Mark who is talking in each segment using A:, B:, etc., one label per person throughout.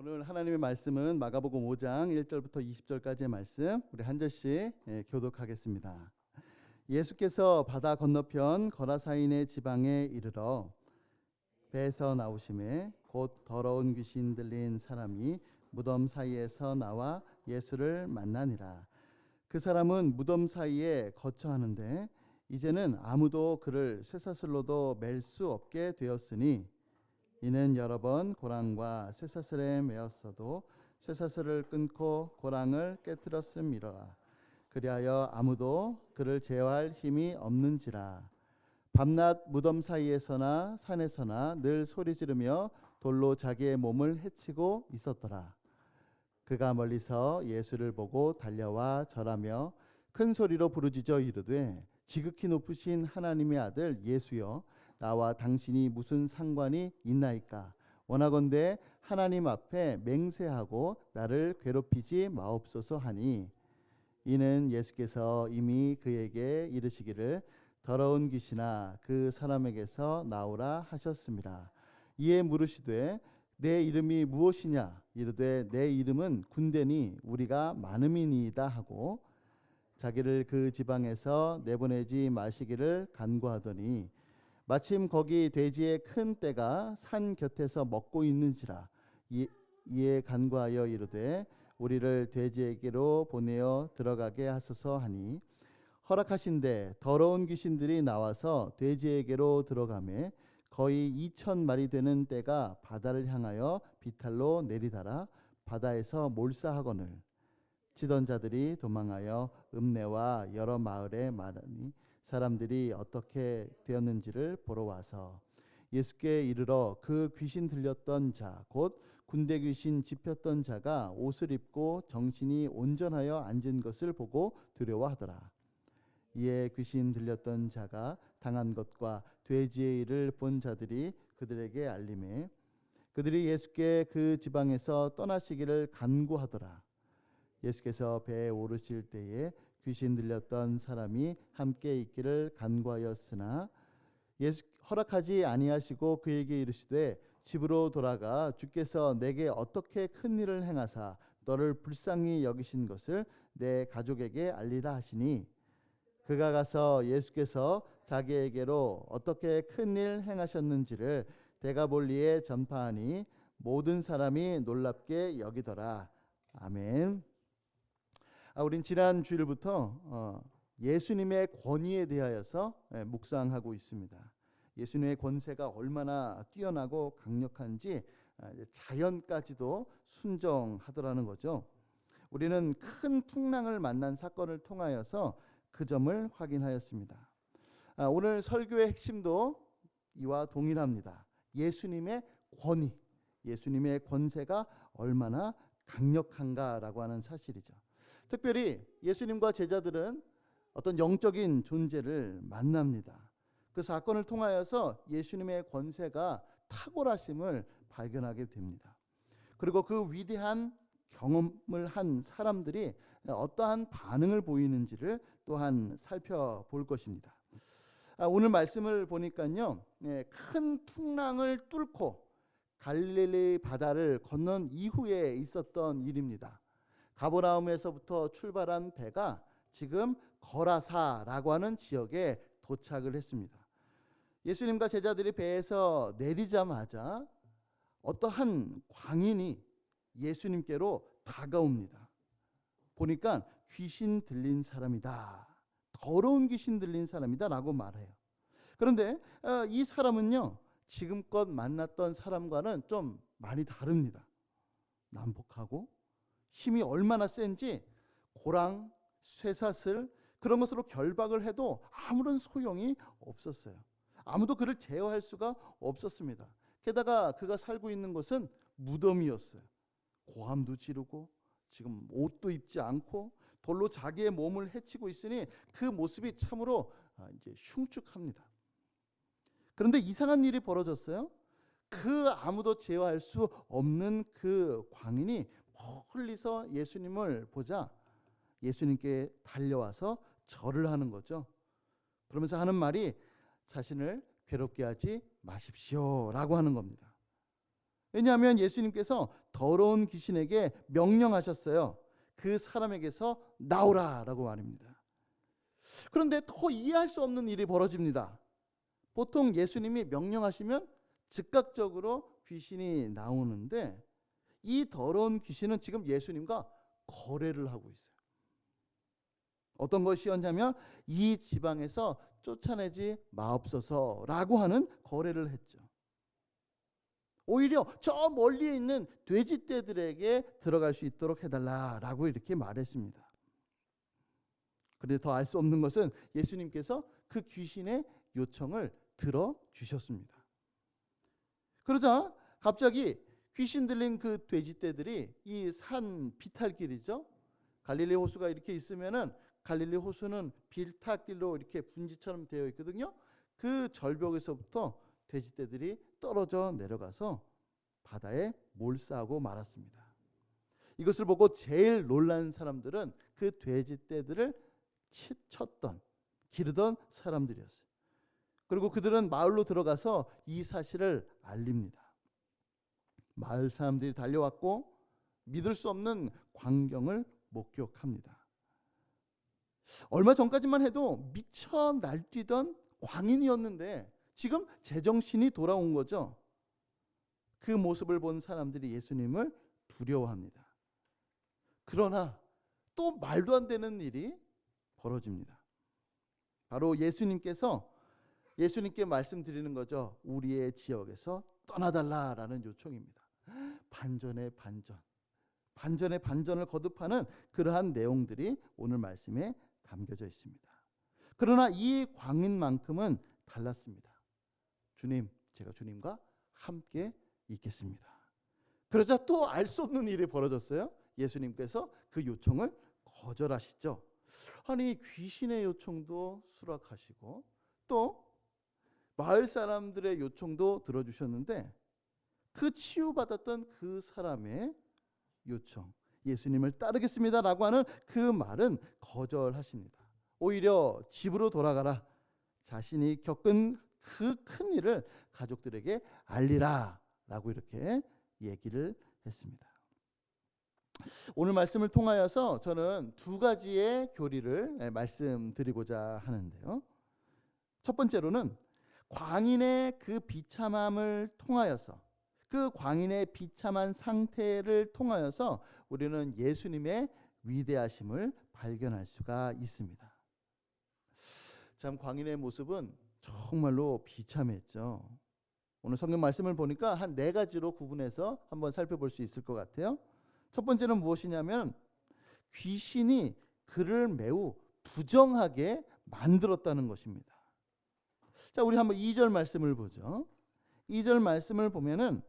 A: 오늘 하나님의 말씀은 마가복음 5장 1절부터 20절까지의 말씀, 우리 한 절씩 교독하겠습니다. 예수께서 바다 건너편 거라사인의 지방에 이르러 배에서 나오심에 곧 더러운 귀신 들린 사람이 무덤 사이에서 나와 예수를 만나니라. 그 사람은 무덤 사이에 거처하는데 이제는 아무도 그를 쇠사슬로도 맬 수 없게 되었으니 이는 여러 번 고랑과 쇠사슬에 매었어도 쇠사슬을 끊고 고랑을 깨뜨렸음이로라. 그리하여 아무도 그를 제어할 힘이 없는지라. 밤낮 무덤 사이에서나 산에서나 늘 소리 지르며 돌로 자기의 몸을 해치고 있었더라. 그가 멀리서 예수를 보고 달려와 절하며 큰 소리로 부르짖어 이르되 지극히 높으신 하나님의 아들 예수여, 나와 당신이 무슨 상관이 있나이까? 원하건대 하나님 앞에 맹세하고 나를 괴롭히지 마옵소서 하니, 이는 예수께서 이미 그에게 이르시기를 더러운 귀신아 그 사람에게서 나오라 하셨습니다. 이에 물으시되 내 이름이 무엇이냐? 이르되 내 이름은 군대니 우리가 많음이니이다 하고 자기를 그 지방에서 내보내지 마시기를 간구하더니 마침 거기 돼지의 큰 떼가 산 곁에서 먹고 있는지라. 이에 간구하여 이르되 우리를 돼지에게로 보내어 들어가게 하소서 하니, 허락하신대 더러운 귀신들이 나와서 돼지에게로 들어가매 거의 2,000마리 되는 떼가 바다를 향하여 비탈로 내리달아 바다에서 몰사하거늘 치던 자들이 도망하여 읍내와 여러 마을에 말하니 사람들이 어떻게 되었는지를 보러 와서 예수께 이르러 그 귀신 들렸던 자 곧 군대 귀신 집혔던 자가 옷을 입고 정신이 온전하여 앉은 것을 보고 두려워하더라. 이에 귀신 들렸던 자가 당한 것과 돼지의 일을 본 자들이 그들에게 알림해 그들이 예수께 그 지방에서 떠나시기를 간구하더라. 예수께서 배에 오르실 때에 귀신 들렸던 사람이 함께 있기를 간구하였으나 예수 허락하지 아니하시고 그에게 이르시되 집으로 돌아가 주께서 내게 어떻게 큰 일을 행하사 너를 불쌍히 여기신 것을 내 가족에게 알리라 하시니, 그가 가서 예수께서 자기에게로 어떻게 큰 일 행하셨는지를 데가볼리에 전파하니 모든 사람이 놀랍게 여기더라. 아멘. 우린 지난 주일부터 예수님의 권위에 대하여서 묵상하고 있습니다. 예수님의 권세가 얼마나 뛰어나고 강력한지 자연까지도 순종하더라는 거죠. 우리는 큰 풍랑을 만난 사건을 통하여서 그 점을 확인하였습니다. 오늘 설교의 핵심도 이와 동일합니다. 예수님의 권위, 예수님의 권세가 얼마나 강력한가라고 하는 사실이죠. 특별히 예수님과 제자들은 어떤 영적인 존재를 만납니다. 그 사건을 통하여서 예수님의 권세가 탁월하심을 발견하게 됩니다. 그리고 그 위대한 경험을 한 사람들이 어떠한 반응을 보이는지를 또한 살펴볼 것입니다. 오늘 말씀을 보니까요, 큰 풍랑을 뚫고 갈릴리 바다를 건넌 이후에 있었던 일입니다. 가버나움에서부터 출발한 배가 지금 거라사라고 하는 지역에 도착을 했습니다. 예수님과 제자들이 배에서 내리자마자 어떠한 광인이 예수님께로 다가옵니다. 보니까 귀신 들린 사람이다, 더러운 귀신 들린 사람이다 라고 말해요. 그런데 이 사람은요, 지금껏 만났던 사람과는 좀 많이 다릅니다. 난폭하고 힘이 얼마나 센지 고랑, 쇠사슬 그런 것으로 결박을 해도 아무런 소용이 없었어요. 아무도 그를 제어할 수가 없었습니다. 게다가 그가 살고 있는 곳은 무덤이었어요. 고함도 지르고 지금 옷도 입지 않고 돌로 자기의 몸을 해치고 있으니 그 모습이 참으로 이제 흉측합니다. 그런데 이상한 일이 벌어졌어요. 그 아무도 제어할 수 없는 그 광인이 멀리서 예수님을 보자 예수님께 달려와서 절을 하는 거죠. 그러면서 하는 말이 자신을 괴롭게 하지 마십시오라고 하는 겁니다. 왜냐하면 예수님께서 더러운 귀신에게 명령하셨어요. 그 사람에게서 나오라라고 말입니다. 그런데 더 이해할 수 없는 일이 벌어집니다. 보통 예수님이 명령하시면 즉각적으로 귀신이 나오는데 이 더러운 귀신은 지금 예수님과 거래를 하고 있어요. 어떤 것이었냐면 이 지방에서 쫓아내지 마옵소서라고 하는 거래를 했죠. 오히려 저 멀리에 있는 돼지떼들에게 들어갈 수 있도록 해달라라고 이렇게 말했습니다. 그런데 더 알 수 없는 것은 예수님께서 그 귀신의 요청을 들어주셨습니다. 그러자 갑자기 귀신 들린 그 돼지떼들이 이 산 비탈길이죠. 갈릴리 호수가 이렇게 있으면은 갈릴리 호수는 비탈길로 이렇게 분지처럼 되어 있거든요. 그 절벽에서부터 돼지떼들이 떨어져 내려가서 바다에 몰싸고 말았습니다. 이것을 보고 제일 놀란 사람들은 그 돼지떼들을 쳤던, 기르던 사람들이었어요. 그리고 그들은 마을로 들어가서 이 사실을 알립니다. 마을 사람들이 달려왔고 믿을 수 없는 광경을 목격합니다. 얼마 전까지만 해도 미쳐 날뛰던 광인이었는데 지금 제정신이 돌아온 거죠. 그 모습을 본 사람들이 예수님을 두려워합니다. 그러나 또 말도 안 되는 일이 벌어집니다. 바로 예수님께 말씀드리는 거죠. 우리의 지역에서 떠나달라라는 요청입니다. 반전의 반전. 반전의 반전을 거듭하는 그러한 내용들이 오늘 말씀에 담겨져 있습니다. 그러나 이 광인만큼은 달랐습니다. 주님, 제가 주님과 함께 있겠습니다. 그러자 또 알 수 없는 일이 벌어졌어요. 예수님께서 그 요청을 거절하시죠. 아니, 귀신의 요청도 수락하시고 또 마을 사람들의 요청도 들어주셨는데 그 치유받았던 그 사람의 요청, 예수님을 따르겠습니다라고 하는 그 말은 거절하십니다. 오히려 집으로 돌아가라. 자신이 겪은 그 큰 일을 가족들에게 알리라라고 이렇게 얘기를 했습니다. 오늘 말씀을 통하여서 저는 두 가지의 교리를 말씀드리고자 하는데요. 첫 번째로는 광인의 그 비참함을 통하여서, 그 광인의 비참한 상태를 통하여서 우리는 예수님의 위대하심을 발견할 수가 있습니다. 참 광인의 모습은 정말로 비참했죠. 오늘 성경 말씀을 보니까 한 4가지로 구분해서 한번 살펴볼 수 있을 것 같아요. 첫 번째는 무엇이냐면 귀신이 그를 매우 부정하게 만들었다는 것입니다. 자, 우리 한번 2절 말씀을 보죠. 2절 말씀을 보면은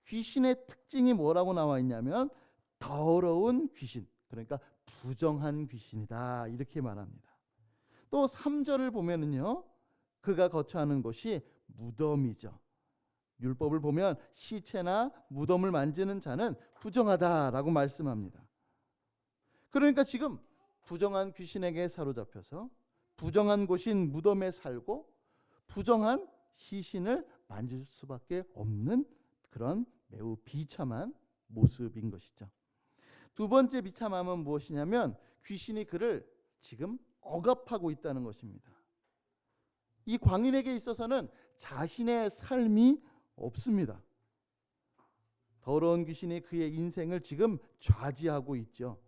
A: 귀신의 특징이 뭐라고 나와 있냐면 더러운 귀신, 그러니까 부정한 귀신이다 이렇게 말합니다. 또 3절을 보면은요, 그가 거처하는 곳이 무덤이죠. 율법을 보면 시체나 무덤을 만지는 자는 부정하다라고 말씀합니다. 그러니까 지금 부정한 귀신에게 사로잡혀서 부정한 곳인 무덤에 살고 부정한 시신을 만질 수밖에 없는 그런 매우 비참한 모습인 것이죠. 두 번째 비참함은 무엇이냐면 귀신이 그를 지금 억압하고 있다는 것입니다. 이 광인에게 있어서는 자신의 삶이 없습니다. 더러운 귀신이 그의 인생을 지금 좌지하고 있죠.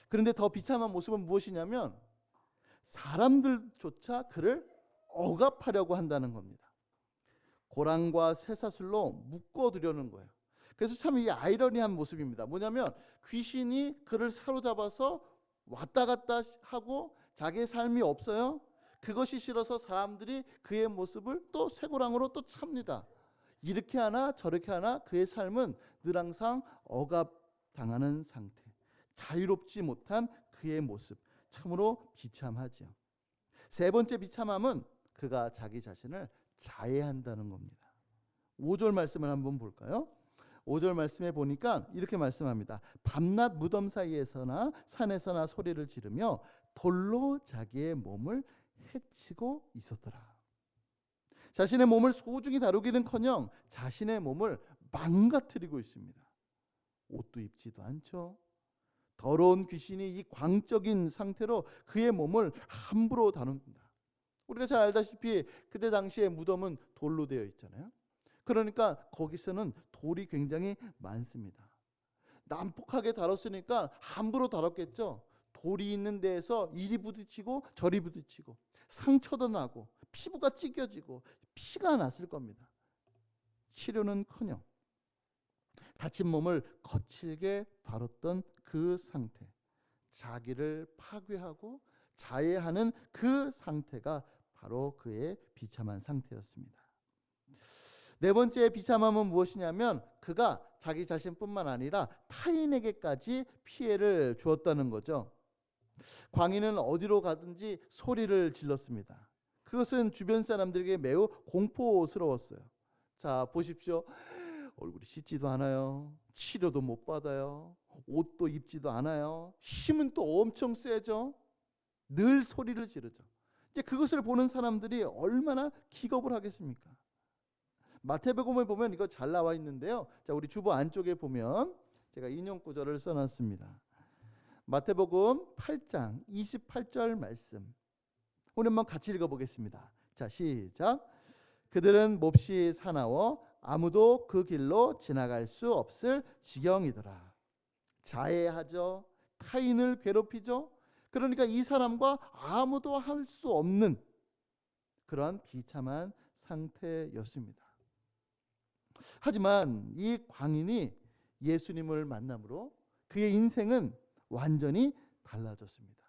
A: 그런데 더 비참한 모습은 무엇이냐면 사람들조차 그를 억압하려고 한다는 겁니다. 고랑과 쇠사슬로 묶어두려는 거예요. 그래서 참 이 아이러니한 모습입니다. 뭐냐면 귀신이 그를 사로잡아서 왔다 갔다 하고 자기의 삶이 없어요. 그것이 싫어서 사람들이 그의 모습을 또 쇠고랑으로 또 찹니다. 이렇게 하나 저렇게 하나 그의 삶은 늘 항상 억압당하는 상태, 자유롭지 못한 그의 모습, 참으로 비참하죠. 세 번째 비참함은 그가 자기 자신을 자해한다는 겁니다. 5절 말씀을 한번 볼까요? 5절 말씀에 보니까 이렇게 말씀합니다. 밤낮 무덤 사이에서나 산에서나 소리를 지르며 돌로 자기의 몸을 해치고 있었더라. 자신의 몸을 소중히 다루기는커녕 자신의 몸을 망가뜨리고 있습니다. 옷도 입지도 않죠. 더러운 귀신이 이 광적인 상태로 그의 몸을 함부로 다룹니다. 우리가 잘 알다시피 그때 당시에 무덤은 돌로 되어 있잖아요. 그러니까 거기서는 돌이 굉장히 많습니다. 난폭하게 다뤘으니까 함부로 다뤘겠죠. 돌이 있는 데에서 이리 부딪히고 저리 부딪히고 상처도 나고 피부가 찢겨지고 피가 났을 겁니다. 치료는커녕 다친 몸을 거칠게 다뤘던 그 상태, 자기를 파괴하고 자해하는 그 상태가 바로 그의 비참한 상태였습니다. 네 번째 비참함은 무엇이냐면 그가 자기 자신뿐만 아니라 타인에게까지 피해를 주었다는 거죠. 광인은 어디로 가든지 소리를 질렀습니다. 그것은 주변 사람들에게 매우 공포스러웠어요. 자, 보십시오. 얼굴이 씻지도 않아요. 치료도 못 받아요. 옷도 입지도 않아요. 힘은 또 엄청 세죠. 늘 소리를 지르죠. 이제 그것을 보는 사람들이 얼마나 기겁을 하겠습니까? 마태복음에 보면 이거 잘 나와 있는데요. 자, 우리 주보 안쪽에 보면 제가 인용 구절을 써놨습니다. 마태복음 8장 28절 말씀. 우리 한번 같이 읽어보겠습니다. 자, 시작. 그들은 몹시 사나워 아무도 그 길로 지나갈 수 없을 지경이더라. 자해하죠. 타인을 괴롭히죠. 그러니까 이 사람과 아무도 할 수 없는 그러한 비참한 상태였습니다. 하지만 이 광인이 예수님을 만남으로 그의 인생은 완전히 달라졌습니다.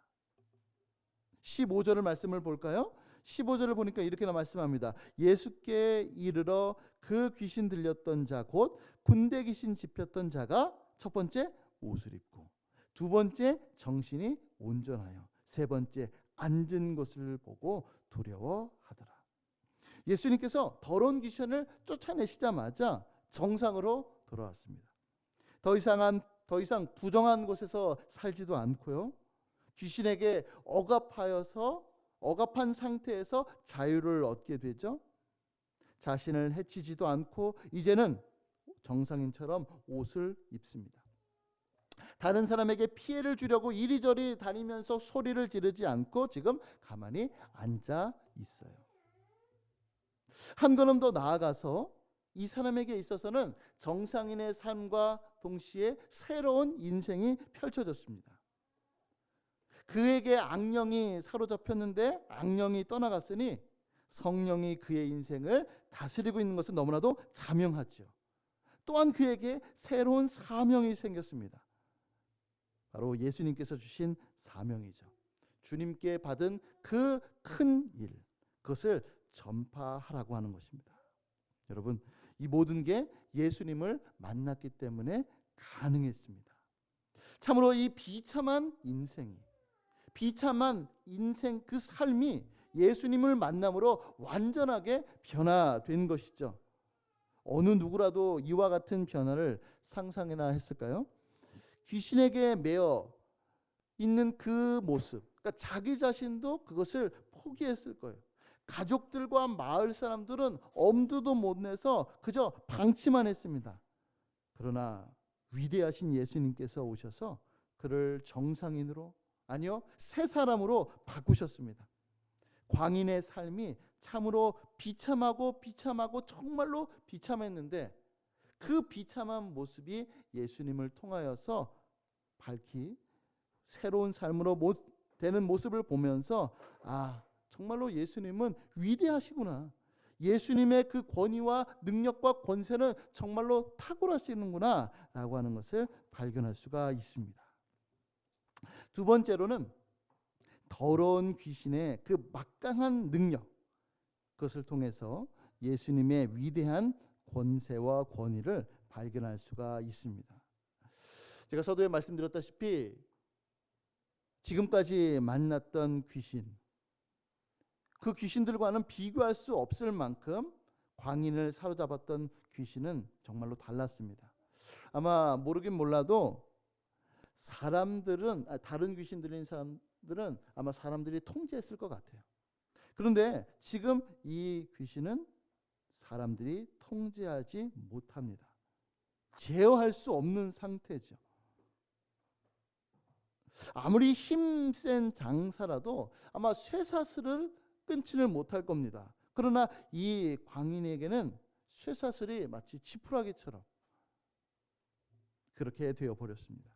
A: 15절의 말씀을 볼까요? 15절을 보니까 이렇게 말씀합니다. 예수께 이르러 그 귀신 들렸던 자 곧 군대 귀신 집혔던 자가 첫 번째 옷을 입고 두 번째 정신이 온전하여 세 번째 앉은 것을 보고 두려워하더라. 예수님께서 더러운 귀신을 쫓아내시자마자 정상으로 돌아왔습니다. 더 이상 부정한 곳에서 살지도 않고요. 귀신에게 억압한 상태에서 자유를 얻게 되죠. 자신을 해치지도 않고 이제는 정상인처럼 옷을 입습니다. 다른 사람에게 피해를 주려고 이리저리 다니면서 소리를 지르지 않고 지금 가만히 앉아 있어요. 한 걸음 더 나아가서 이 사람에게 있어서는 정상인의 삶과 동시에 새로운 인생이 펼쳐졌습니다. 그에게 악령이 사로잡혔는데 악령이 떠나갔으니 성령이 그의 인생을 다스리고 있는 것은 너무나도 자명하죠. 또한 그에게 새로운 사명이 생겼습니다. 바로 예수님께서 주신 사명이죠. 주님께 받은 그 큰 일, 그것을 전파하라고 하는 것입니다. 여러분, 이 모든 게 예수님을 만났기 때문에 가능했습니다. 참으로 이 비참한 인생 그 삶이 예수님을 만남으로 완전하게 변화된 것이죠. 어느 누구라도 이와 같은 변화를 상상이나 했을까요? 귀신에게 매여 있는 그 모습, 그러니까 자기 자신도 그것을 포기했을 거예요. 가족들과 마을 사람들은 엄두도 못 내서 그저 방치만 했습니다. 그러나 위대하신 예수님께서 오셔서 그를 정상인으로, 아니요, 새 사람으로 바꾸셨습니다. 광인의 삶이 참으로 비참하고 정말로 비참했는데 그 비참한 모습이 예수님을 통하여서 밝히 새로운 삶으로 되는 모습을 보면서 정말로 예수님은 위대하시구나. 예수님의 그 권위와 능력과 권세는 정말로 탁월하시는구나 라고 하는 것을 발견할 수가 있습니다. 두 번째로는 더러운 귀신의 그 막강한 능력, 그것을 통해서 예수님의 위대한 권세와 권위를 발견할 수가 있습니다. 제가 서두에 말씀드렸다시피 지금까지 만났던 귀신, 그 귀신들과는 비교할 수 없을 만큼 광인을 사로잡았던 귀신은 정말로 달랐습니다. 아마 모르긴 몰라도 다른 귀신 들린 사람들은 아마 사람들이 통제했을 것 같아요. 그런데 지금 이 귀신은 사람들이 통제하지 못합니다. 제어할 수 없는 상태죠. 아무리 힘센 장사라도 아마 쇠사슬을 끊지를 못할 겁니다. 그러나 이 광인에게는 쇠사슬이 마치 지푸라기처럼 그렇게 되어 버렸습니다.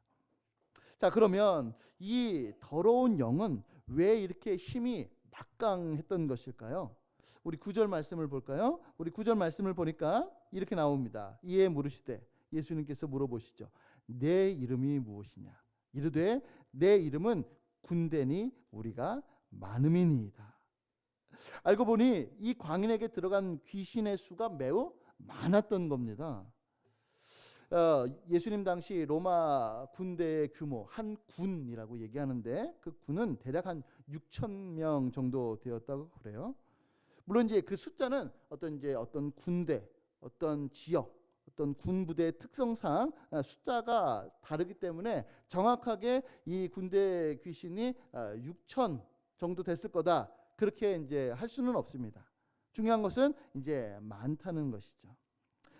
A: 자, 그러면 이 더러운 영은 왜 이렇게 힘이 막강했던 것일까요? 우리 9절 말씀을 볼까요? 우리 9절 말씀을 보니까 이렇게 나옵니다. 이에 물으시되, 예수님께서 물어보시죠. 내 이름이 무엇이냐? 이르되 내 이름은 군대니 우리가 많음이니이다. 알고 보니 이 광인에게 들어간 귀신의 수가 매우 많았던 겁니다. 예수님 당시 로마 군대의 규모, 한 군이라고 얘기하는데 그 군은 대략 한 6천 명 정도 되었다고 그래요. 물론 이제 그 숫자는 어떤 군대, 어떤 지역, 어떤 군부대의 특성상 숫자가 다르기 때문에 정확하게 이 군대 귀신이 6천 정도 됐을 거다, 그렇게 이제 할 수는 없습니다. 중요한 것은 이제 많다는 것이죠.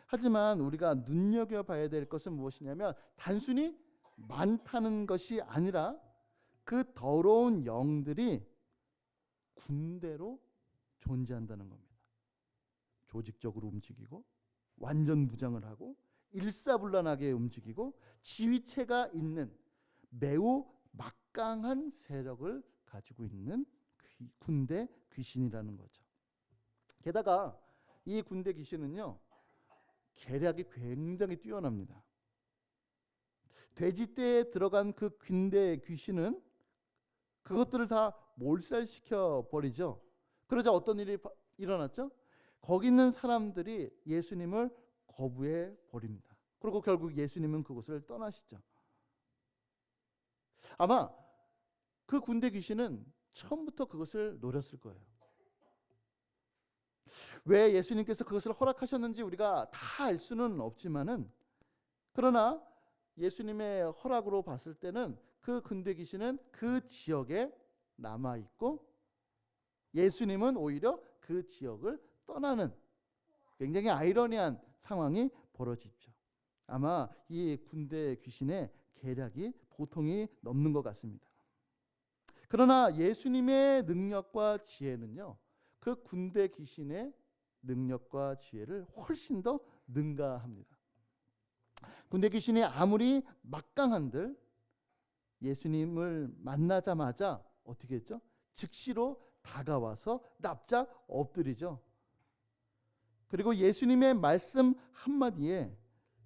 A: 하지만 우리가 눈여겨봐야 될 것은 무엇이냐면 단순히 많다는 것이 아니라 그 더러운 영들이 군대로 존재한다는 겁니다. 조직적으로 움직이고 완전 무장을 하고 일사불란하게 움직이고 지휘체가 있는 매우 막강한 세력을 가지고 있는 군대 귀신이라는 거죠. 게다가 이 군대 귀신은요, 계략이 굉장히 뛰어납니다. 돼지떼에 들어간 그 군대 귀신은 그것들을 다 몰살시켜 버리죠. 그러자 어떤 일이 일어났죠? 거기 있는 사람들이 예수님을 거부해 버립니다. 그리고 결국 예수님은 그곳을 떠나시죠. 아마 그 군대 귀신은 처음부터 그것을 노렸을 거예요. 왜 예수님께서 그것을 허락하셨는지 우리가 다 알 수는 없지만은, 그러나 예수님의 허락으로 봤을 때는 그 군대 귀신은 그 지역에 남아 있고 예수님은 오히려 그 지역을 떠나는 굉장히 아이러니한 상황이 벌어지죠. 아마 이 군대 귀신의 계략이 보통이 넘는 것 같습니다. 그러나 예수님의 능력과 지혜는요, 그 군대 귀신의 능력과 지혜를 훨씬 더 능가합니다. 군대 귀신이 아무리 막강한들 예수님을 만나자마자 어떻게 했죠? 즉시로 다가와서 납작 엎드리죠. 그리고 예수님의 말씀 한마디에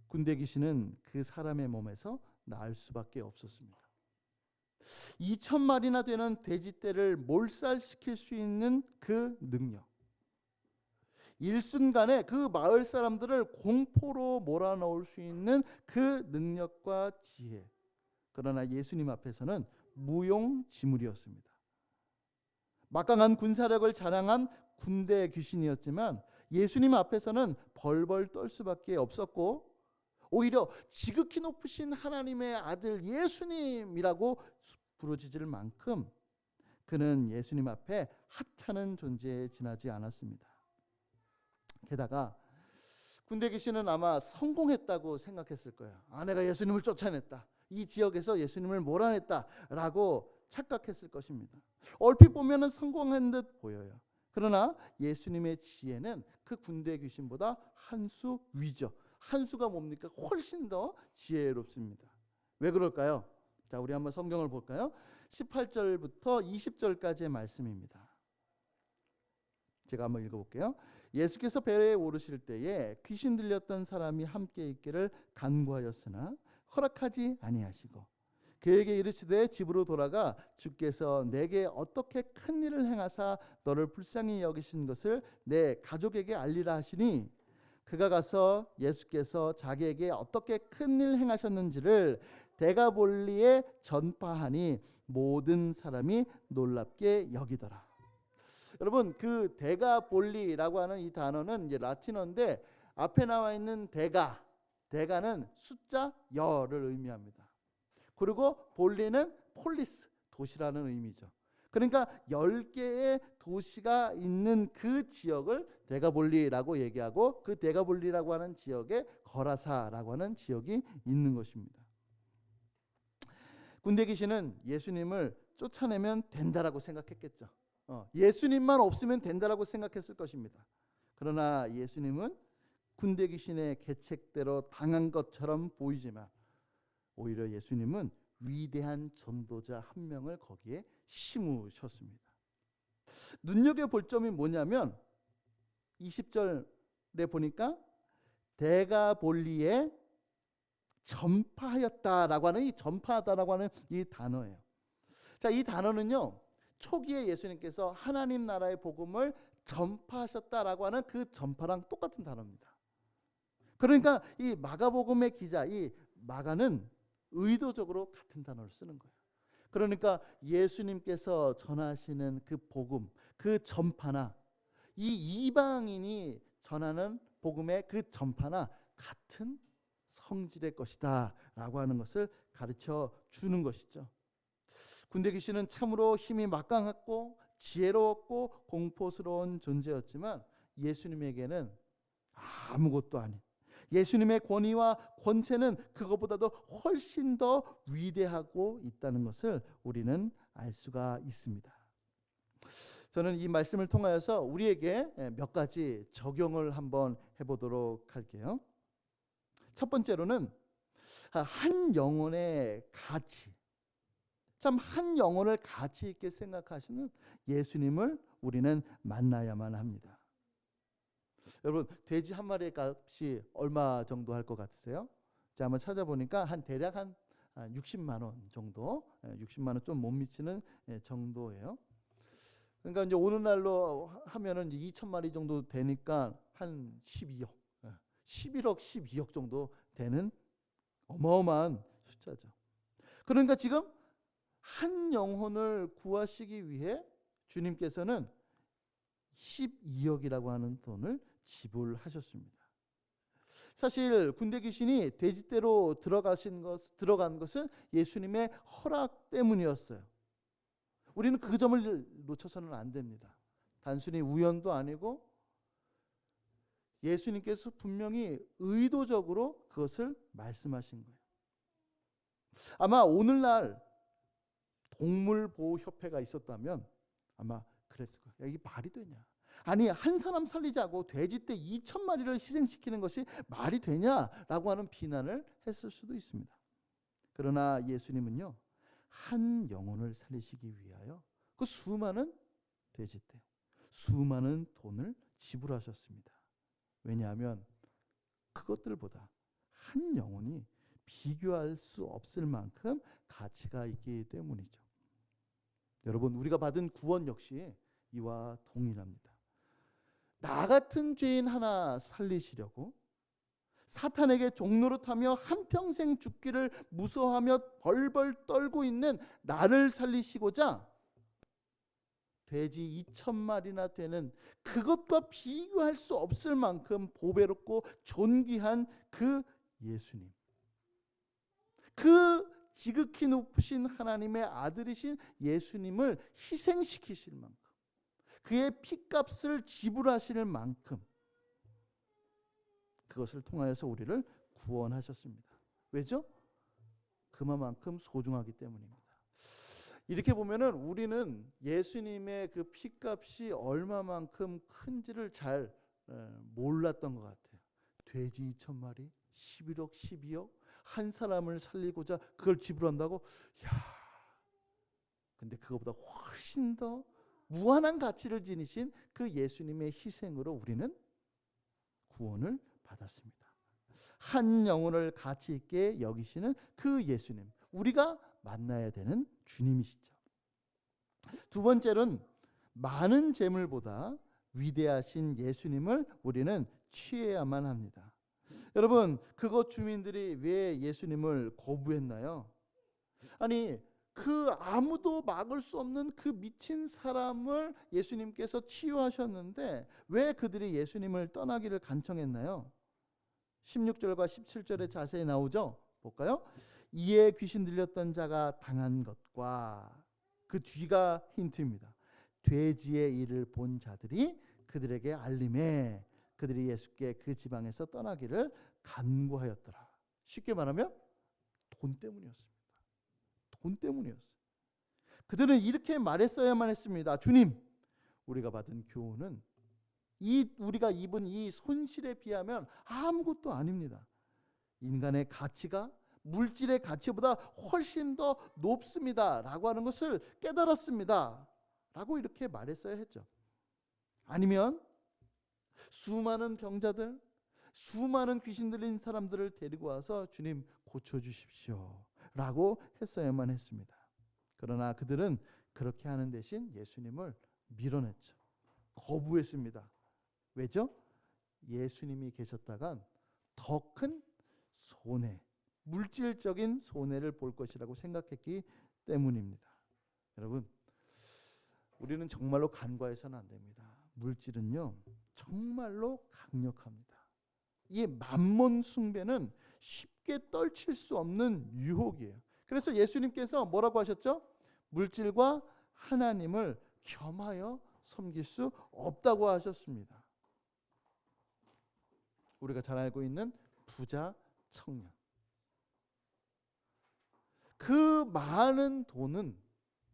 A: 군대 귀신은 그 사람의 몸에서 나을 수밖에 없었습니다. 2,000마리나 되는 돼지떼를 몰살시킬 수 있는 그 능력, 일순간에 그 마을 사람들을 공포로 몰아넣을 수 있는 그 능력과 지혜, 그러나 예수님 앞에서는 무용지물이었습니다. 막강한 군사력을 자랑한 군대 귀신이었지만 예수님 앞에서는 벌벌 떨 수밖에 없었고, 오히려 지극히 높으신 하나님의 아들 예수님이라고 부르짖을 만큼 그는 예수님 앞에 하찮은 존재에 지나지 않았습니다. 게다가 군대 귀신은 아마 성공했다고 생각했을 거예요. 내가 예수님을 쫓아냈다, 이 지역에서 예수님을 몰아냈다라고 착각했을 것입니다. 얼핏 보면은 성공한 듯 보여요. 그러나 예수님의 지혜는 그 군대 귀신보다 한 수 위죠. 한 수가 뭡니까? 훨씬 더 지혜롭습니다. 왜 그럴까요? 자, 우리 한번 성경을 볼까요? 18절부터 20절까지의 말씀입니다. 제가 한번 읽어볼게요. 예수께서 배에 오르실 때에 귀신 들렸던 사람이 함께 있기를 간구하였으나 허락하지 아니하시고 그에게 이르시되 집으로 돌아가 주께서 내게 어떻게 큰 일을 행하사 너를 불쌍히 여기신 것을 내 가족에게 알리라 하시니, 그가 가서 예수께서 자기에게 어떻게 큰 일 행하셨는지를 데가볼리에 전파하니 모든 사람이 놀랍게 여기더라. 여러분, 그 데가볼리라고 하는 이 단어는 이제 라틴어인데 앞에 나와 있는 데가는 숫자 열을 의미합니다. 그리고 볼리는 폴리스, 도시라는 의미죠. 그러니까 10개의 도시가 있는 그 지역을 데가볼리라고 얘기하고, 그 데가볼리라고 하는 지역에 거라사라고 하는 지역이 있는 것입니다. 군대 귀신은 예수님을 쫓아내면 된다라고 생각했겠죠. 예수님만 없으면 된다라고 생각했을 것입니다. 그러나 예수님은 군대 귀신의 계책대로 당한 것처럼 보이지만 오히려 예수님은 위대한 전도자 한 명을 거기에 심으셨습니다. 눈여겨볼 점이 뭐냐면 20절에 보니까 데가볼리에 전파하였다라고 하는, 이 전파하다라고 하는 이 단어예요. 자, 이 단어는요, 초기에 예수님께서 하나님 나라의 복음을 전파하셨다라고 하는 그 전파랑 똑같은 단어입니다. 그러니까 이 마가복음의 기자, 이 마가는 의도적으로 같은 단어를 쓰는 거예요. 그러니까 예수님께서 전하시는 그 복음, 그 전파나 이 이방인이 전하는 복음의 그 전파나 같은 성질의 것이다 라고 하는 것을 가르쳐 주는 것이죠. 군대 귀신은 참으로 힘이 막강했고 지혜로웠고 공포스러운 존재였지만 예수님에게는 아무것도 아닌, 예수님의 권위와 권세는 그것보다도 훨씬 더 위대하고 있다는 것을 우리는 알 수가 있습니다. 저는 이 말씀을 통하여서 우리에게 몇 가지 적용을 한번 해보도록 할게요. 첫 번째로는 한 영혼의 가치, 참 한 영혼을 가치 있게 생각하시는 예수님을 우리는 만나야만 합니다. 여러분, 돼지 한 마리의 값이 얼마 정도 할 것 같으세요? 제가 한번 찾아보니까 대략 한 60만 원 정도, 60만 원 좀 못 미치는 정도예요. 그러니까 이제 오늘날로 하면은 2천 마리 정도 되니까 한 12억, 11억, 12억 정도 되는 어마어마한 숫자죠. 그러니까 지금 한 영혼을 구하시기 위해 주님께서는 12억이라고 하는 돈을 지불하셨습니다. 사실 군대 귀신이 돼지떼로 들어간 것은 예수님의 허락 때문이었어요. 우리는 그 점을 놓쳐서는 안 됩니다. 단순히 우연도 아니고 예수님께서 분명히 의도적으로 그것을 말씀하신 거예요. 아마 오늘날 동물보호협회가 있었다면 아마 그랬을 거예요. 야, 이게 말이 되냐? 아니, 한 사람 살리자고 돼지떼 2,000마리를 희생시키는 것이 말이 되냐라고 하는 비난을 했을 수도 있습니다. 그러나 예수님은요, 한 영혼을 살리시기 위하여 그 수많은 돼지떼, 수많은 돈을 지불하셨습니다. 왜냐하면 그것들보다 한 영혼이 비교할 수 없을 만큼 가치가 있기 때문이죠. 여러분, 우리가 받은 구원 역시 이와 동일합니다. 나 같은 죄인 하나 살리시려고 사탄에게 종노릇하며 한평생 죽기를 무서워하며 벌벌 떨고 있는 나를 살리시고자 돼지 2,000마리나 되는 그것과 비교할 수 없을 만큼 보배롭고 존귀한 그 예수님, 그 지극히 높으신 하나님의 아들이신 예수님을 희생시키실 만큼, 그의 피값을 지불하실 만큼 그것을 통하여서 우리를 구원하셨습니다. 왜죠? 그만큼 소중하기 때문입니다. 이렇게 보면은 우리는 예수님의 그 피값이 얼마만큼 큰지를 잘 몰랐던 것 같아요. 돼지 2,000마리, 11억, 12억, 한 사람을 살리고자 그걸 지불한다고? 야, 근데 그거보다 훨씬 더 무한한 가치를 지니신 그 예수님의 희생으로 우리는 구원을 받았습니다. 한 영혼을 가치 있게 여기시는 그 예수님, 우리가 만나야 되는 주님이시죠. 두 번째는 많은 재물보다 위대하신 예수님을 우리는 취해야만 합니다. 여러분, 그곳 주민들이 왜 예수님을 거부했나요? 아니, 그 아무도 막을 수 없는 그 미친 사람을 예수님께서 치유하셨는데 왜 그들이 예수님을 떠나기를 간청했나요? 16절과 17절에 자세히 나오죠. 볼까요? 이에 귀신 들렸던 자가 당한 것과 그 뒤가 힌트입니다. 돼지의 일을 본 자들이 그들에게 알림해 그들이 예수께 그 지방에서 떠나기를 간구하였더라. 쉽게 말하면 돈 때문이었습니다. 돈 때문이었어요. 그들은 이렇게 말했어야만 했습니다. 주님, 우리가 받은 교훈은 우리가 입은 이 손실에 비하면 아무것도 아닙니다. 인간의 가치가 물질의 가치보다 훨씬 더 높습니다. 라고 하는 것을 깨달았습니다. 라고 이렇게 말했어야 했죠. 아니면 수많은 병자들, 수많은 귀신 들린 사람들을 데리고 와서 주님 고쳐주십시오. 라고 했어야만 했습니다. 그러나 그들은 그렇게 하는 대신 예수님을 밀어냈죠. 거부했습니다. 왜죠? 예수님이 계셨다간 더 큰 손해, 물질적인 손해를 볼 것이라고 생각했기 때문입니다. 여러분, 우리는 정말로 간과해서는 안 됩니다. 물질은요, 정말로 강력합니다. 이 만몬 숭배는 쉽게 떨칠 수 없는 유혹이에요. 그래서 예수님께서 뭐라고 하셨죠? 물질과 하나님을 겸하여 섬길 수 없다고 하셨습니다. 우리가 잘 알고 있는 부자 청년. 그 많은 돈은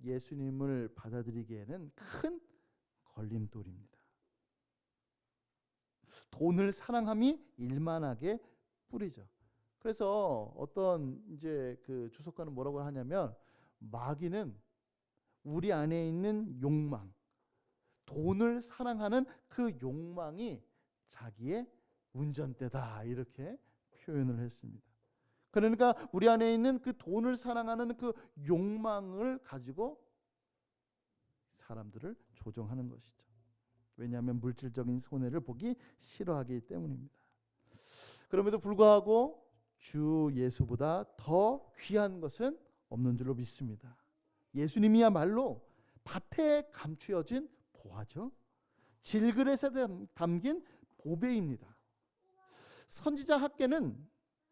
A: 예수님을 받아들이기에는 큰 걸림돌입니다. 돈을 사랑함이 일만하게 뿌리죠. 그래서 어떤 이제 그 주석가는 뭐라고 하냐면 마귀는 우리 안에 있는 욕망, 돈을 사랑하는 그 욕망이 자기의 운전대다 이렇게 표현을 했습니다. 그러니까 우리 안에 있는 그 돈을 사랑하는 그 욕망을 가지고 사람들을 조종하는 것이죠. 왜냐하면 물질적인 손해를 보기 싫어하기 때문입니다. 그럼에도 불구하고 주 예수보다 더 귀한 것은 없는 줄로 믿습니다. 예수님이야말로 밭에 감추어진 보화죠. 질그릇에 담긴 보배입니다. 선지자 학개는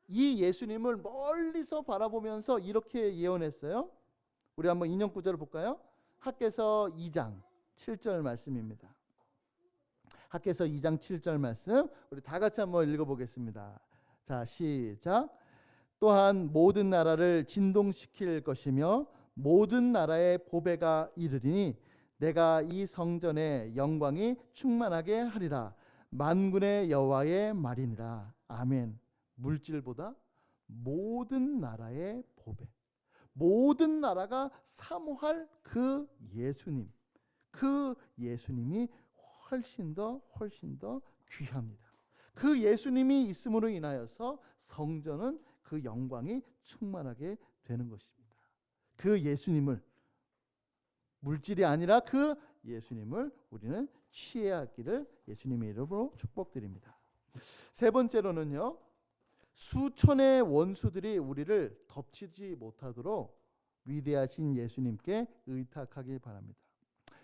A: 이 예수님을 멀리서 바라보면서 이렇게 예언했어요. 우리 한번 인용 구절을 볼까요? 학개서 2장 7절 말씀입니다. 학개서 2장 7절 말씀 우리 다 같이 한번 읽어보겠습니다. 자, 시작. 또한 모든 나라를 진동시킬 것이며 모든 나라의 보배가 이르리니 내가 이 성전의 영광이 충만하게 하리라. 만군의 여호와의 말이니라. 아멘. 물질보다 모든 나라의 보배, 모든 나라가 사모할 그 예수님, 그 예수님이 훨씬 더 귀합니다. 그 예수님이 있음으로 인하여서 성전은 그 영광이 충만하게 되는 것입니다. 그 예수님을, 물질이 아니라 그 예수님을 우리는 취하기를 예수님의 이름으로 축복드립니다. 세 번째로는요, 수천의 원수들이 우리를 덮치지 못하도록 위대하신 예수님께 의탁하기 바랍니다.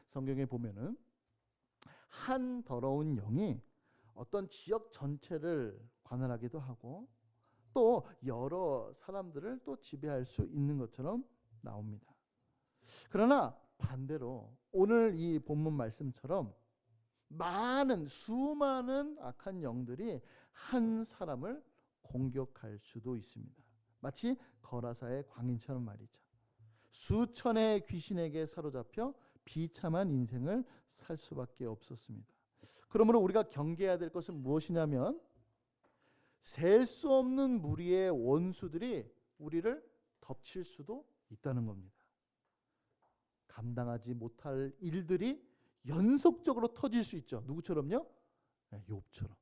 A: 성경에 보면은 한 더러운 영이 어떤 지역 전체를 관할하기도 하고 또 여러 사람들을 또 지배할 수 있는 것처럼 나옵니다. 그러나 반대로 오늘 이 본문 말씀처럼 수많은 악한 영들이 한 사람을 공격할 수도 있습니다. 마치 거라사의 광인처럼 말이죠. 수천의 귀신에게 사로잡혀 비참한 인생을 살 수밖에 없었습니다. 그러므로 우리가 경계해야 될 것은 무엇이냐면 셀 수 없는 무리의 원수들이 우리를 덮칠 수도 있다는 겁니다. 감당하지 못할 일들이 연속적으로 터질 수 있죠. 누구처럼요? 욥처럼.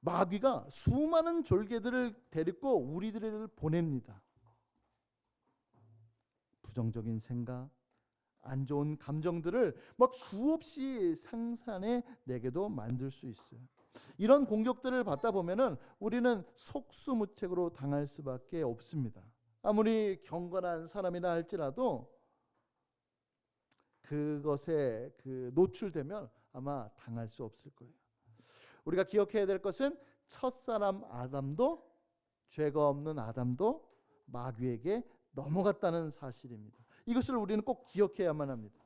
A: 마귀가 수많은 졸개들을 데리고 우리들을 보냅니다. 부정적인 생각, 안 좋은 감정들을 막 수없이 상산해 내게도 만들 수 있어요. 이런 공격들을 받다 보면은 우리는 속수무책으로 당할 수밖에 없습니다. 아무리 경건한 사람이라 할지라도 그것에 노출되면 아마 당할 수 없을 거예요. 우리가 기억해야 될 것은 첫사람 아담도, 죄가 없는 아담도 마귀에게 넘어갔다는 사실입니다. 이것을 우리는 꼭 기억해야만 합니다.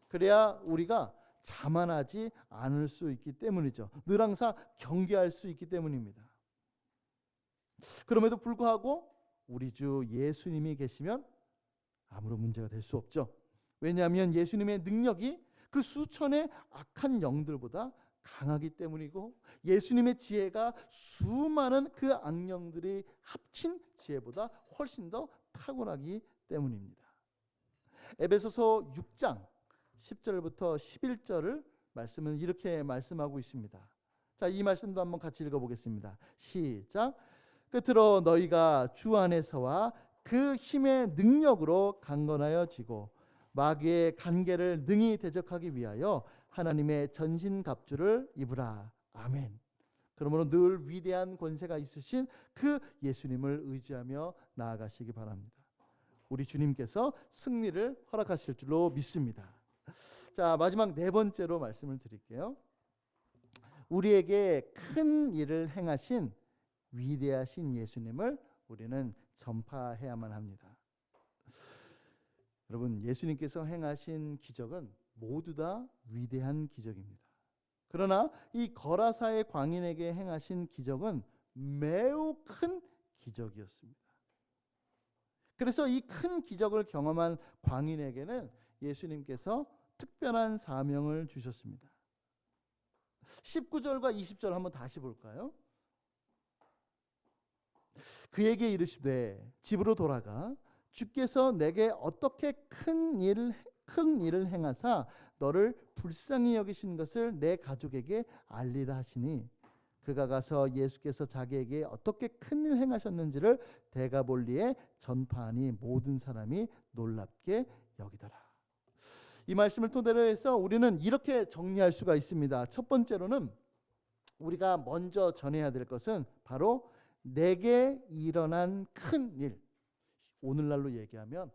A: 그래야 우리가 자만하지 않을 수 있기 때문이죠. 늘 항상 경계할 수 있기 때문입니다. 그럼에도 불구하고 우리 주 예수님이 계시면 아무런 문제가 될 수 없죠. 왜냐하면 예수님의 능력이 그 수천의 악한 영들보다 강하기 때문이고, 예수님의 지혜가 수많은 그 악령들이 합친 지혜보다 훨씬 더 탁월하기 때문입니다. 에베소서 6장 10절부터 11절을 말씀은 이렇게 말씀하고 있습니다. 자, 이 말씀도 한번 같이 읽어보겠습니다. 시작. 끝으로 너희가 주 안에서와 그 힘의 능력으로 강건하여 지고 마귀의 간계를 능히 대적하기 위하여 하나님의 전신갑주를 입으라. 아멘. 그러므로 늘 위대한 권세가 있으신 그 예수님을 의지하며 나아가시기 바랍니다. 우리 주님께서 승리를 허락하실 줄로 믿습니다. 자, 마지막 네 번째로 말씀을 드릴게요. 우리에게 큰 일을 행하신 위대하신 예수님을 우리는 전파해야만 합니다. 여러분, 예수님께서 행하신 기적은 모두 다 위대한 기적입니다. 그러나 이 거라사의 광인에게 행하신 기적은 매우 큰 기적이었습니다. 그래서 이 큰 기적을 경험한 광인에게는 예수님께서 특별한 사명을 주셨습니다. 19절과 20절 한번 다시 볼까요? 그에게 이르시되 집으로 돌아가 주께서 내게 어떻게 큰 일을 행하사 너를 불쌍히 여기신 것을 내 가족에게 알리라 하시니, 그가 가서 예수께서 자기에게 어떻게 큰 일 행하셨는지를 데가볼리에 전파하니 모든 사람이 놀랍게 여기더라. 이 말씀을 토대로 해서 우리는 이렇게 정리할 수가 있습니다. 첫 번째로는 우리가 먼저 전해야 될 것은 바로 내게 일어난 큰 일, 오늘날로 얘기하면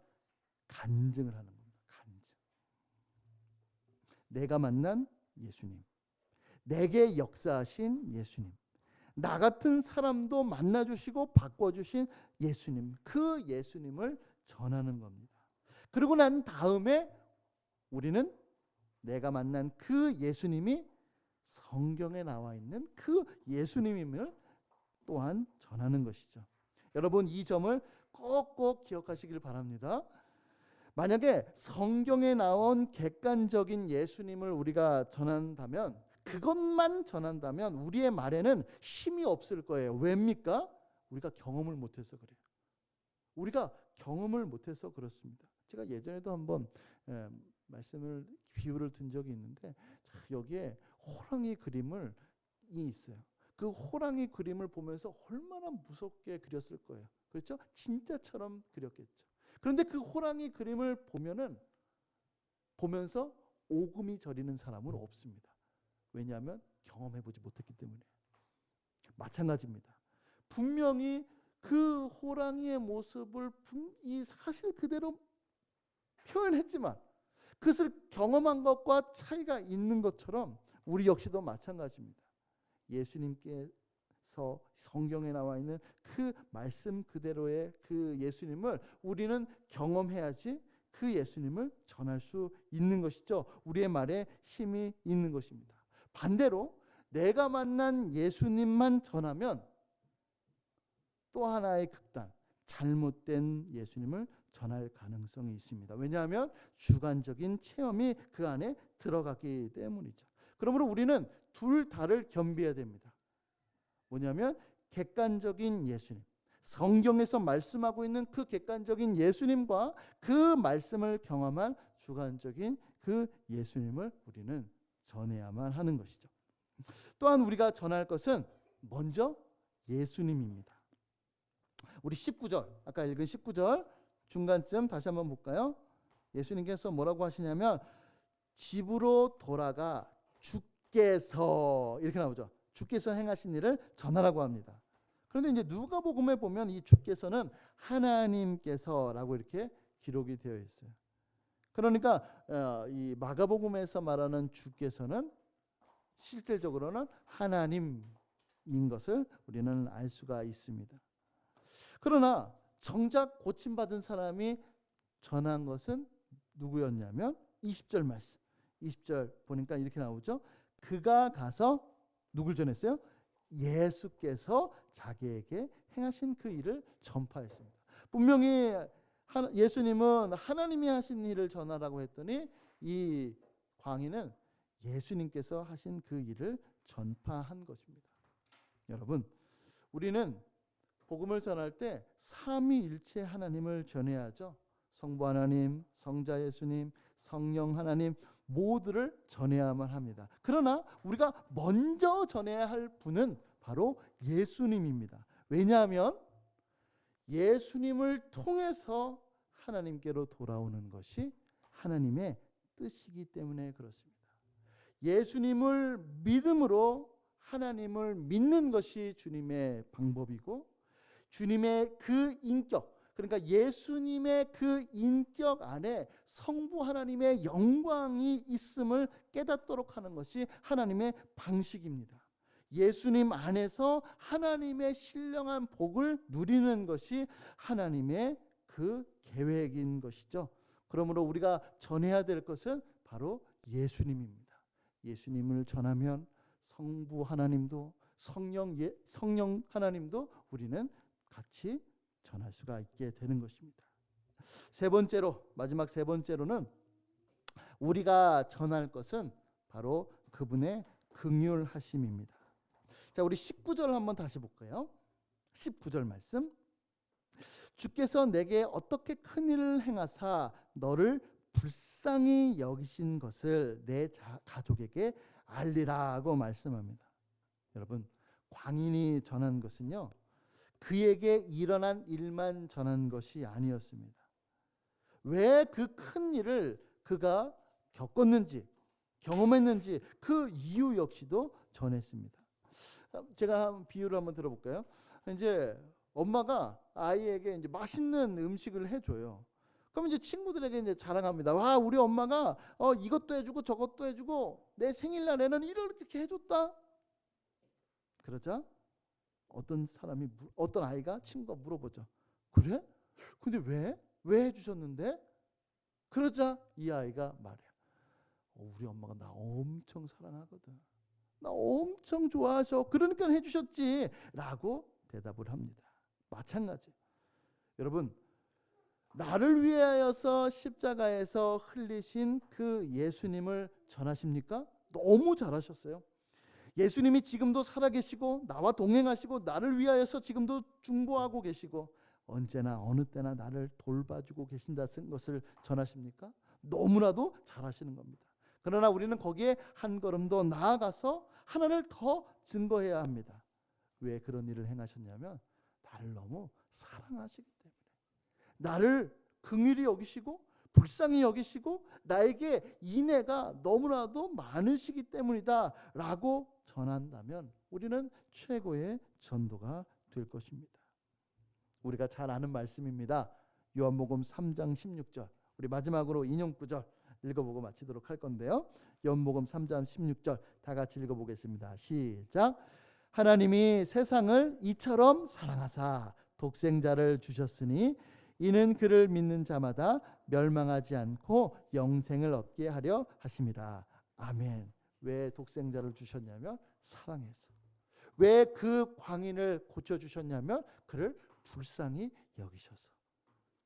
A: 간증을 하는 겁니다. 간증. 내가 만난 예수님, 내게 역사하신 예수님, 나 같은 사람도 만나주시고 바꿔주신 예수님, 그 예수님을 전하는 겁니다. 그리고 난 다음에 우리는 내가 만난 그 예수님이 성경에 나와 있는 그 예수님임을 또한 전하는 것이죠. 여러분, 이 점을 꼭꼭 기억하시길 바랍니다. 만약에 성경에 나온 객관적인 예수님을 우리가 전한다면, 그것만 전한다면 우리의 말에는 힘이 없을 거예요. 왜입니까? 우리가 경험을 못해서 그래요. 우리가 경험을 못해서 그렇습니다. 제가 예전에도 한번 말씀을 비유를 든 적이 있는데, 여기에 호랑이 그림이 있어요. 그 호랑이 그림을 보면서 얼마나 무섭게 그렸을 거예요. 그렇죠? 진짜처럼 그렸겠죠. 그런데 그 호랑이 그림을 보면서 오금이 저리는 사람은 없습니다. 왜냐하면 경험해보지 못했기 때문에. 마찬가지입니다. 분명히 그 호랑이의 모습을 이 사실 그대로 표현했지만 그것을 경험한 것과 차이가 있는 것처럼 우리 역시도 마찬가지입니다. 예수님께서 성경에 나와 있는 그 말씀 그대로의 그 예수님을 우리는 경험해야지 그 예수님을 전할 수 있는 것이죠. 우리의 말에 힘이 있는 것입니다. 반대로 내가 만난 예수님만 전하면 또 하나의 극단, 잘못된 예수님을 전할 가능성이 있습니다. 왜냐하면 주관적인 체험이 그 안에 들어가기 때문이죠. 그러므로 우리는 둘 다를 겸비해야 됩니다. 뭐냐면 객관적인 예수님, 성경에서 말씀하고 있는 그 객관적인 예수님과 그 말씀을 경험한 주관적인 그 예수님을 우리는 전해야만 하는 것이죠. 또한 우리가 전할 것은 먼저 예수님입니다. 우리 19절, 아까 읽은 19절 중간쯤 다시 한번 볼까요? 예수님께서 뭐라고 하시냐면 집으로 돌아가 주께서, 이렇게 나오죠. 주께서 행하신 일을 전하라고 합니다. 그런데 이제 누가복음에 보면 이 주께서는 하나님께서라고 이렇게 기록이 되어 있어요. 그러니까 이 마가복음에서 말하는 주께서는 실질적으로는 하나님인 것을 우리는 알 수가 있습니다. 그러나 정작 고침받은 사람이 전한 것은 누구였냐면 20절 말씀. 20절 보니까 이렇게 나오죠. 그가 가서 누굴 전했어요? 예수께서 자기에게 행하신 그 일을 전파했습니다. 분명히 예수님은 하나님이 하신 일을 전하라고 했더니 이 광인은 예수님께서 하신 그 일을 전파한 것입니다. 여러분, 우리는 복음을 전할 때 삼위일체 하나님을 전해야죠. 성부 하나님, 성자 예수님, 성령 하나님 모두를 전해야만 합니다. 그러나 우리가 먼저 전해야 할 분은 바로 예수님입니다. 왜냐하면 예수님을 통해서 하나님께로 돌아오는 것이 하나님의 뜻이기 때문에 그렇습니다. 예수님을 믿음으로 하나님을 믿는 것이 주님의 방법이고, 주님의 그 인격, 그러니까 예수님의 그 인격 안에 성부 하나님의 영광이 있음을 깨닫도록 하는 것이 하나님의 방식입니다. 예수님 안에서 하나님의 신령한 복을 누리는 것이 하나님의 그 계획인 것이죠. 그러므로 우리가 전해야 될 것은 바로 예수님입니다. 예수님을 전하면 성부 하나님도 성령 하나님도 우리는 같이 전할 수가 있게 되는 것입니다. 세 번째로, 마지막 세 번째로는 우리가 전할 것은 바로 그분의 긍휼하심입니다. 자, 우리 19절 한번 다시 볼까요? 19절 말씀. 주께서 내게 어떻게 큰 일을 행하사 너를 불쌍히 여기신 것을 내 가족에게 알리라고 말씀합니다. 여러분, 광인이 전한 것은요, 그에게 일어난 일만 전한 것이 아니었습니다. 왜 그 큰 일을 그가 겪었는지, 경험했는지 그 이유 역시도 전했습니다. 제가 비유를 한번 들어볼까요? 이제 엄마가 아이에게 이제 맛있는 음식을 해줘요. 그럼 이제 친구들에게 이제 자랑합니다. 와, 우리 엄마가 이것도 해주고 저것도 해주고 내 생일날에는 이렇게 해줬다. 그러자 어떤 아이가 친구가 물어보죠. 그래? 근데 왜 해주셨는데? 그러자 이 아이가 말해요. 우리 엄마가 나 엄청 사랑하거든. 나 엄청 좋아하셔. 그러니까 해주셨지. 라고 대답을 합니다. 마찬가지예요. 여러분, 나를 위하여서 십자가에서 흘리신 그 예수님을 전하십니까? 너무 잘하셨어요. 예수님이 지금도 살아계시고 나와 동행하시고 나를 위하여서 지금도 중보하고 계시고 언제나 어느 때나 나를 돌봐주고 계신다는 것을 전하십니까? 너무나도 잘하시는 겁니다. 그러나 우리는 거기에 한 걸음 더 나아가서 하나를 더 증거해야 합니다. 왜 그런 일을 행하셨냐면 나를 너무 사랑하시기 때문에, 나를 긍휼히 여기시고 불쌍히 여기시고 나에게 인애가 너무나도 많으시기 때문이다 라고 전한다면 우리는 최고의 전도가 될 것입니다. 우리가 잘 아는 말씀입니다. 요한복음 3장 16절, 우리 마지막으로 인용 구절 읽어보고 마치도록 할 건데요. 요한복음 3장 16절 다 같이 읽어보겠습니다. 시작. 하나님이 세상을 이처럼 사랑하사 독생자를 주셨으니 이는 그를 믿는 자마다 멸망하지 않고 영생을 얻게 하려 하심이라. 아멘. 왜 독생자를 주셨냐면 사랑해서. 왜 그 광인을 고쳐주셨냐면 그를 불쌍히 여기셔서.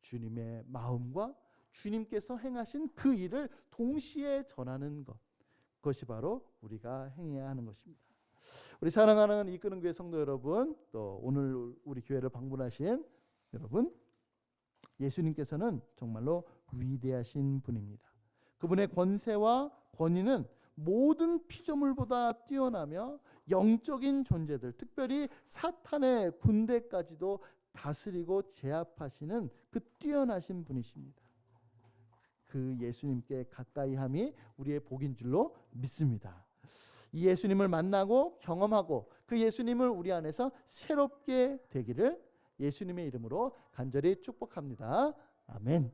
A: 주님의 마음과 주님께서 행하신 그 일을 동시에 전하는 것, 그것이 바로 우리가 행해야 하는 것입니다. 우리 사랑하는 이끄는 교회 성도 여러분, 또 오늘 우리 교회를 방문하신 여러분, 예수님께서는 정말로 위대하신 분입니다. 그분의 권세와 권위는 모든 피조물보다 뛰어나며 영적인 존재들, 특별히 사탄의 군대까지도 다스리고 제압하시는 그 뛰어나신 분이십니다. 그 예수님께 가까이함이 우리의 복인 줄로 믿습니다. 이 예수님을 만나고 경험하고 그 예수님을 우리 안에서 새롭게 되기를 예수님의 이름으로 간절히 축복합니다. 아멘.